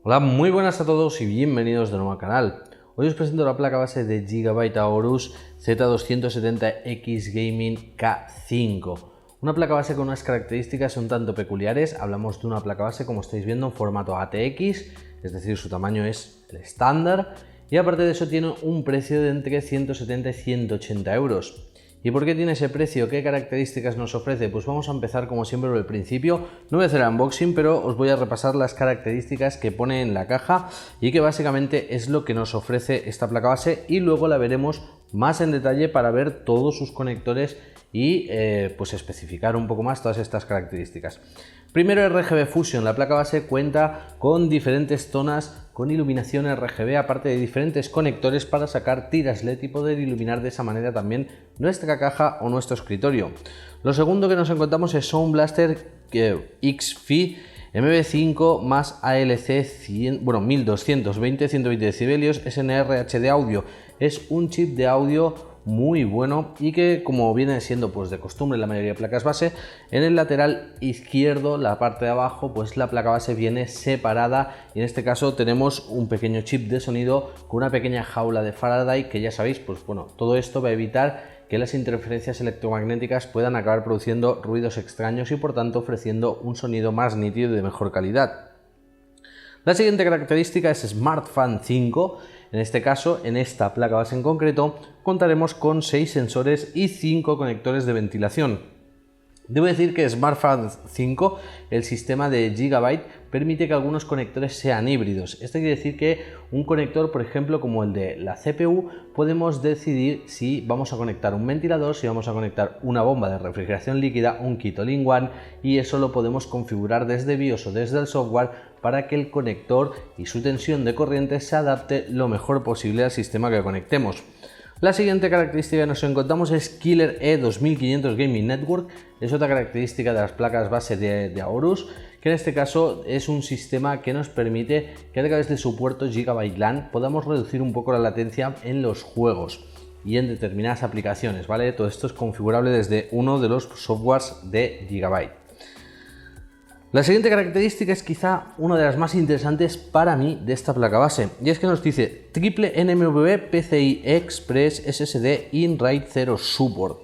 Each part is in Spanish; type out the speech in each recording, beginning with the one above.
Hola, muy buenas a todos y bienvenidos de nuevo al canal. Hoy os presento la placa base de Gigabyte Aorus Z270X Gaming K5. Una placa base con unas características un tanto peculiares. Hablamos de una placa base, como estáis viendo, en formato ATX, es decir, su tamaño es el estándar. Y aparte de eso tiene un precio de entre 170 y 180 euros. ¿Y por qué tiene ese precio? ¿Qué características nos ofrece? Pues vamos a empezar como siempre por el principio. No voy a hacer el unboxing, pero os voy a repasar las características que pone en la caja y que básicamente es lo que nos ofrece esta placa base, y luego la veremos más en detalle para ver todos sus conectores y pues especificar un poco más todas estas características. Primero, RGB Fusion. La placa base cuenta con diferentes zonas con iluminación RGB, aparte de diferentes conectores para sacar tiras LED y poder iluminar de esa manera también nuestra caja o nuestro escritorio. Lo segundo que nos encontramos es Sound Blaster XFi MB5 más ALC 1220 120 decibelios SNR HD audio. Es un chip de audio muy bueno y que, como viene siendo pues de costumbre en la mayoría de placas base, en el lateral izquierdo, la parte de abajo, pues la placa base viene separada, y en este caso tenemos un pequeño chip de sonido con una pequeña jaula de Faraday, que ya sabéis, pues bueno, todo esto va a evitar que las interferencias electromagnéticas puedan acabar produciendo ruidos extraños y por tanto ofreciendo un sonido más nítido y de mejor calidad. La siguiente característica es SmartFan 5. En este caso, en esta placa base en concreto, contaremos con 6 sensores y 5 conectores de ventilación. Debo decir que SmartFan 5, el sistema de Gigabyte, permite que algunos conectores sean híbridos. Esto quiere decir que un conector, por ejemplo, como el de la CPU, podemos decidir si vamos a conectar un ventilador, si vamos a conectar una bomba de refrigeración líquida, un kit all-in-one, y eso lo podemos configurar desde BIOS o desde el software para que el conector y su tensión de corriente se adapte lo mejor posible al sistema que conectemos. La siguiente característica que nos encontramos es Killer E2500 Gaming Network. Es otra característica de las placas base de Aorus, que en este caso es un sistema que nos permite que a través de su puerto Gigabyte LAN podamos reducir un poco la latencia en los juegos y en determinadas aplicaciones, ¿vale? Todo esto es configurable desde uno de los softwares de Gigabyte. La siguiente característica es quizá una de las más interesantes para mí de esta placa base, y es que nos dice triple NMV PCI Express SSD in RAID 0 Support.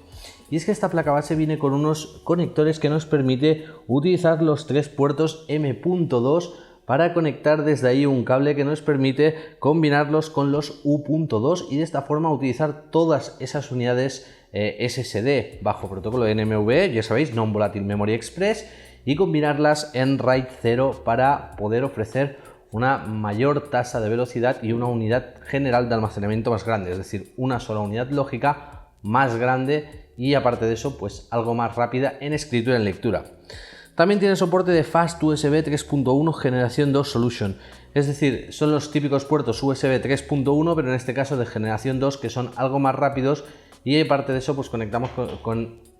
Y es que esta placa base viene con unos conectores que nos permite utilizar los 3 puertos M.2 para conectar desde ahí un cable que nos permite combinarlos con los U.2 y de esta forma utilizar todas esas unidades SSD bajo protocolo NMV, ya sabéis, Non Volatile Memory Express, y combinarlas en RAID 0 para poder ofrecer una mayor tasa de velocidad y una unidad general de almacenamiento más grande, es decir, una sola unidad lógica más grande y aparte de eso pues algo más rápida en escritura y en lectura. También tiene soporte de Fast USB 3.1 generación 2 Solution, es decir, son los típicos puertos USB 3.1 pero en este caso de generación 2, que son algo más rápidos, y aparte de eso pues conectamos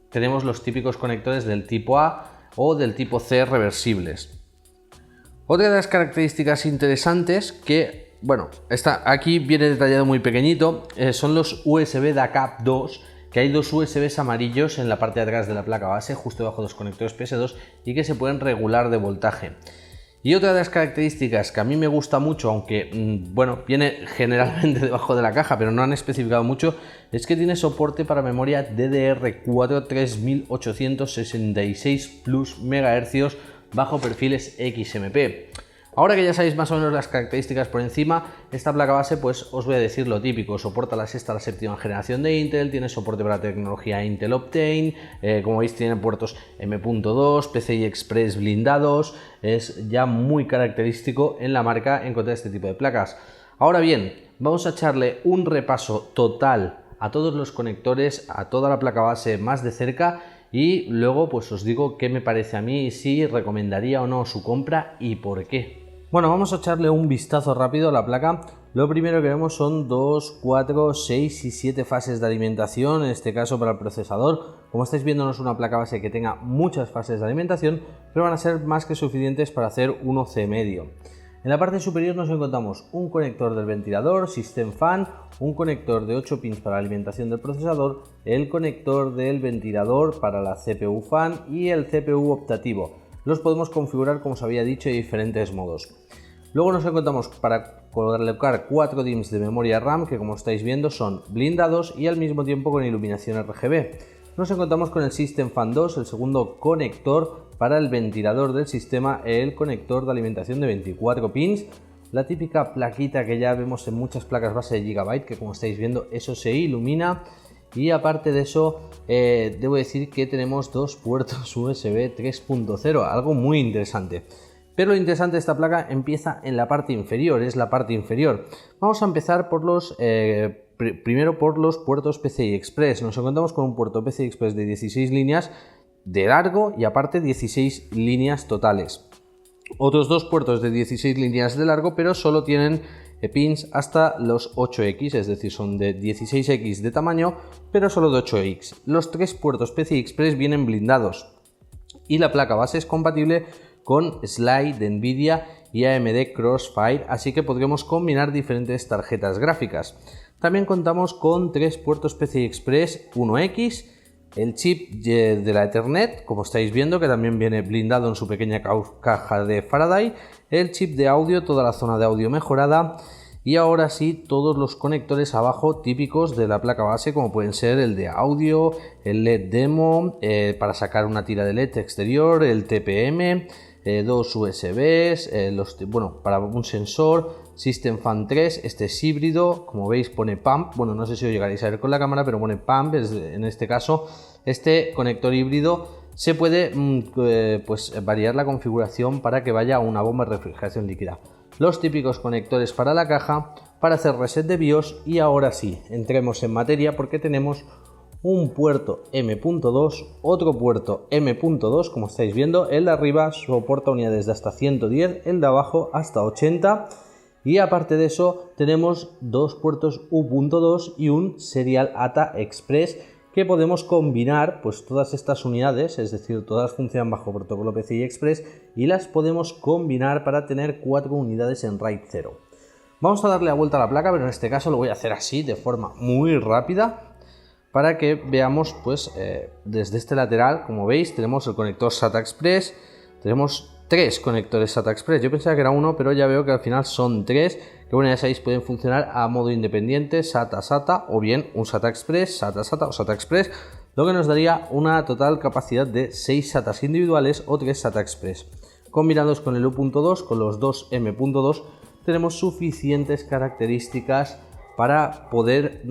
tenemos los típicos conectores del tipo A o del tipo C reversibles. Otra de las características interesantes que, bueno, aquí viene detallado muy pequeñito, son los USB DAC 2, que hay 2 USBs amarillos en la parte de atrás de la placa base, justo debajo de los conectores PS2, y que se pueden regular de voltaje. Y otra de las características que a mí me gusta mucho, aunque bueno, viene generalmente debajo de la caja, pero no han especificado mucho, es que tiene soporte para memoria DDR4 3866 plus MHz bajo perfiles XMP. Ahora que ya sabéis más o menos las características por encima, esta placa base pues os voy a decir lo típico: soporta la sexta a la séptima generación de Intel, tiene soporte para tecnología Intel Optane, como veis tiene puertos M.2, PCI Express blindados, es ya muy característico en la marca encontrar este tipo de placas. Ahora bien, vamos a echarle un repaso total a todos los conectores, a toda la placa base más de cerca, y luego pues os digo qué me parece a mí, si recomendaría o no su compra y por qué. Bueno, vamos a echarle un vistazo rápido a la placa. Lo primero que vemos son 2, 4, 6 y 7 fases de alimentación, en este caso para el procesador. Como estáis viendo, no es una placa base que tenga muchas fases de alimentación, pero van a ser más que suficientes para hacer un OC medio. En la parte superior nos encontramos un conector del ventilador, System Fan, un conector de 8 pins para la alimentación del procesador, el conector del ventilador para la CPU Fan y el CPU optativo. Los podemos configurar, como os había dicho, de diferentes modos. Luego nos encontramos para colocar 4 DIMMs de memoria RAM que, como estáis viendo, son blindados y al mismo tiempo con iluminación RGB. Nos encontramos con el System Fan 2, el segundo conector para el ventilador del sistema, el conector de alimentación de 24 pins, la típica plaquita que ya vemos en muchas placas base de Gigabyte, que como estáis viendo eso se ilumina. Y aparte de eso, debo decir que tenemos 2 puertos USB 3.0, algo muy interesante. Pero lo interesante de esta placa empieza en la parte inferior, es la parte inferior. Vamos a empezar por los, primero por los puertos PCI Express. Nos encontramos con un puerto PCI Express de 16 líneas de largo y aparte 16 líneas totales. Otros 2 puertos de 16 líneas de largo, pero solo tienen pins hasta los 8X, es decir, son de 16X de tamaño, pero solo de 8X. Los 3 puertos PCI Express vienen blindados y la placa base es compatible con Sly de Nvidia y AMD Crossfire, así que podremos combinar diferentes tarjetas gráficas. También contamos con 3 puertos PCI Express 1X, el chip de la Ethernet, como estáis viendo, que también viene blindado en su pequeña caja de Faraday, el chip de audio, toda la zona de audio mejorada, y ahora sí todos los conectores abajo típicos de la placa base, como pueden ser el de audio, el LED demo, para sacar una tira de LED exterior, el TPM, 2 USBs, para un sensor, System Fan 3, este es híbrido, como veis pone pump, bueno, no sé si os llegaréis a ver con la cámara, pero pone pump, en este caso, este conector híbrido se puede variar la configuración para que vaya a una bomba de refrigeración líquida. Los típicos conectores para la caja, para hacer reset de BIOS, y ahora sí, entremos en materia porque tenemos un puerto M.2, otro puerto M.2, como estáis viendo, el de arriba soporta unidades de hasta 110, el de abajo hasta 80, y aparte de eso tenemos 2 puertos U.2 y un Serial ATA Express que podemos combinar, pues todas estas unidades, es decir, todas funcionan bajo protocolo PCI Express y las podemos combinar para tener 4 unidades en RAID 0. Vamos a darle la vuelta a la placa, pero en este caso lo voy a hacer así, de forma muy rápida, para que veamos, pues desde este lateral, como veis, tenemos el conector SATA Express, tenemos 3 conectores SATA Express. Yo pensaba que era uno, pero ya veo que al final son 3, que bueno, ya sabéis, pueden funcionar a modo independiente, SATA-SATA, o bien un SATA Express, SATA-SATA o SATA Express, lo que nos daría una total capacidad de 6 SATAs individuales o 3 SATA Express. Combinados con el U.2, con los 2 M.2, tenemos suficientes características para poder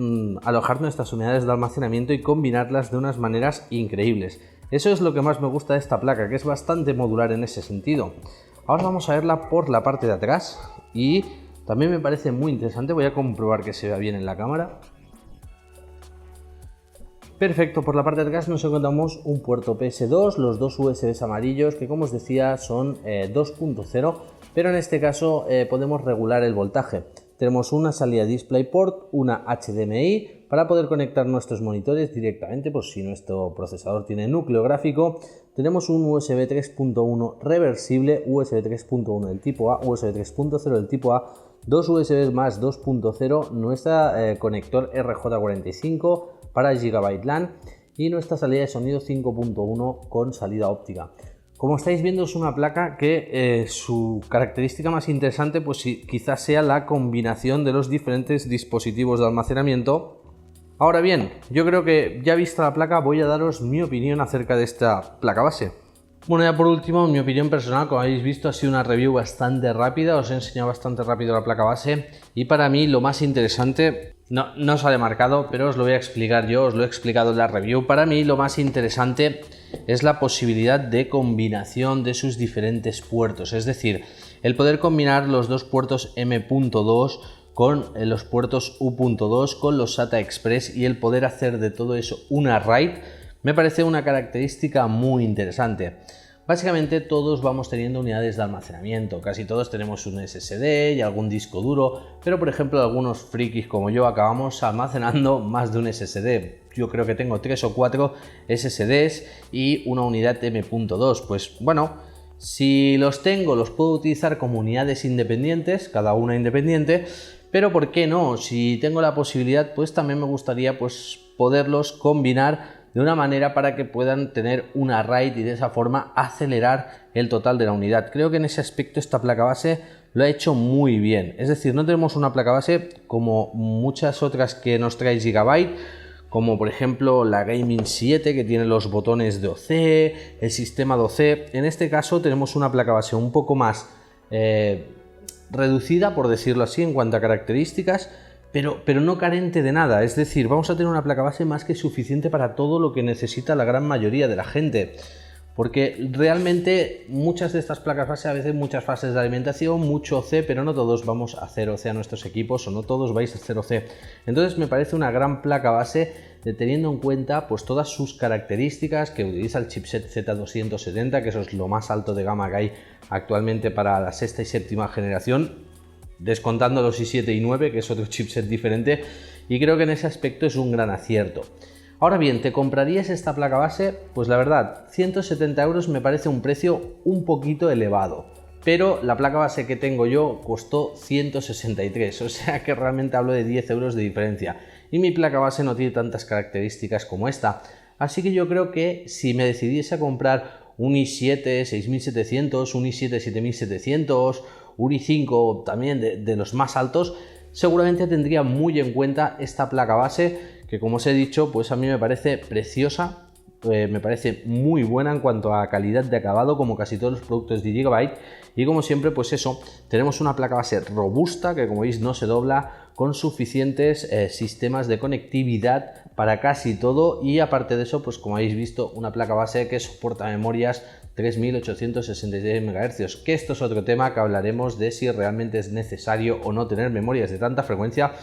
alojar nuestras unidades de almacenamiento y combinarlas de unas maneras increíbles. Eso es lo que más me gusta de esta placa, que es bastante modular en ese sentido. Ahora vamos a verla por la parte de atrás y también me parece muy interesante. Voy a comprobar que se vea bien en la cámara. Perfecto, por la parte de atrás nos encontramos un puerto PS2, los 2 USBs amarillos que, como os decía, son 2.0, pero en este caso podemos regular el voltaje. Tenemos una salida DisplayPort, una HDMI para poder conectar nuestros monitores directamente, pues si nuestro procesador tiene núcleo gráfico. Tenemos un USB 3.1 reversible, USB 3.1 del tipo A, USB 3.0 del tipo A, 2 USBs más 2.0, nuestro conector RJ45 para Gigabyte LAN y nuestra salida de sonido 5.1 con salida óptica. Como estáis viendo, es una placa que su característica más interesante pues quizás sea la combinación de los diferentes dispositivos de almacenamiento. Ahora bien, yo creo que ya vista la placa voy a daros mi opinión acerca de esta placa base. Bueno, ya por último, mi opinión personal, como habéis visto, ha sido una review bastante rápida, os he enseñado bastante rápido la placa base y para mí lo más interesante, no sale marcado, pero os lo voy a explicar yo, os lo he explicado en la review. Para mí lo más interesante es la posibilidad de combinación de sus diferentes puertos, es decir, el poder combinar los 2 puertos M.2 con los puertos U.2 con los SATA Express y el poder hacer de todo eso una RAID me parece una característica muy interesante. Básicamente todos vamos teniendo unidades de almacenamiento, casi todos tenemos un SSD y algún disco duro, pero por ejemplo algunos frikis como yo acabamos almacenando más de un SSD. Yo creo que tengo 3 o 4 SSDs y una unidad M.2, pues bueno, si los tengo los puedo utilizar como unidades independientes, cada una independiente, pero ¿por qué no? Si tengo la posibilidad, pues también me gustaría pues poderlos combinar de una manera para que puedan tener una RAID y de esa forma acelerar el total de la unidad. Creo que en ese aspecto esta placa base lo ha hecho muy bien. Es decir, no tenemos una placa base como muchas otras que nos trae Gigabyte, como por ejemplo la Gaming 7, que tiene los botones de OC, el sistema de OC. En este caso tenemos una placa base un poco más reducida, por decirlo así, en cuanto a características, pero no carente de nada. Es decir, vamos a tener una placa base más que suficiente para todo lo que necesita la gran mayoría de la gente. Porque realmente muchas de estas placas base, a veces muchas fases de alimentación, mucho OC, pero no todos vamos a hacer OC a nuestros equipos, o no todos vais a hacer OC. Entonces me parece una gran placa base, teniendo en cuenta pues todas sus características, que utiliza el chipset Z270, que eso es lo más alto de gama que hay actualmente para la sexta y séptima generación, descontando los i7 y i9, que es otro chipset diferente, y creo que en ese aspecto es un gran acierto. Ahora bien, ¿te comprarías esta placa base? Pues la verdad, 170 euros me parece un precio un poquito elevado, pero la placa base que tengo yo costó 163, o sea que realmente hablo de 10 euros de diferencia, y mi placa base no tiene tantas características como esta, así que yo creo que si me decidiese a comprar un i7 6700, un i7 7700, un i5 también de los más altos, seguramente tendría muy en cuenta esta placa base, que como os he dicho, pues a mí me parece preciosa, me parece muy buena en cuanto a calidad de acabado, como casi todos los productos de Gigabyte, y como siempre, pues eso, tenemos una placa base robusta que, como veis, no se dobla, con suficientes sistemas de conectividad para casi todo, y aparte de eso, pues como habéis visto, una placa base que soporta memorias 3866 MHz, que esto es otro tema que hablaremos de si realmente es necesario o no tener memorias de tanta frecuencia.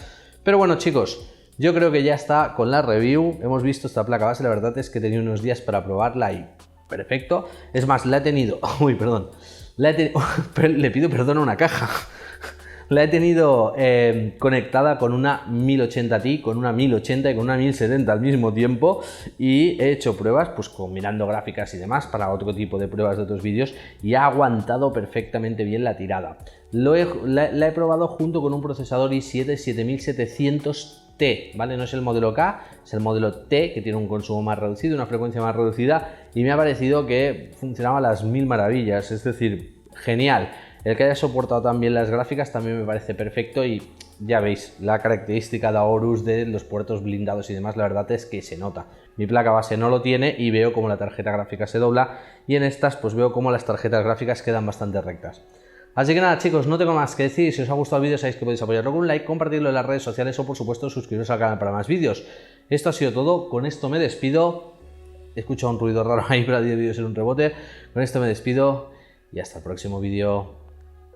Pero bueno, chicos, yo creo que ya está con la review. Hemos visto esta placa base, la verdad es que he tenido unos días para probarla y perfecto. Es más, la he tenido... Uy, perdón. Le pido perdón a una caja. La he tenido conectada con una 1080 Ti, con una 1080 y con una 1070 al mismo tiempo, y he hecho pruebas pues combinando gráficas y demás para otro tipo de pruebas de otros vídeos, y ha aguantado perfectamente bien la tirada. La he probado junto con un procesador i7 7700T, ¿vale? No es el modelo K, es el modelo T, que tiene un consumo más reducido, una frecuencia más reducida, y me ha parecido que funcionaba a las mil maravillas, es decir, genial. El que haya soportado también las gráficas también me parece perfecto, y ya veis, la característica de Aorus de los puertos blindados y demás, la verdad es que se nota. Mi placa base no lo tiene y veo como la tarjeta gráfica se dobla, y en estas pues veo como las tarjetas gráficas quedan bastante rectas. Así que nada, chicos, no tengo más que decir. Si os ha gustado el vídeo, sabéis que podéis apoyarlo con un like, compartirlo en las redes sociales o por supuesto suscribiros al canal para más vídeos. Esto ha sido todo, con esto me despido. He escuchado un ruido raro ahí, pero debió ser un rebote. Con esto me despido y hasta el próximo vídeo.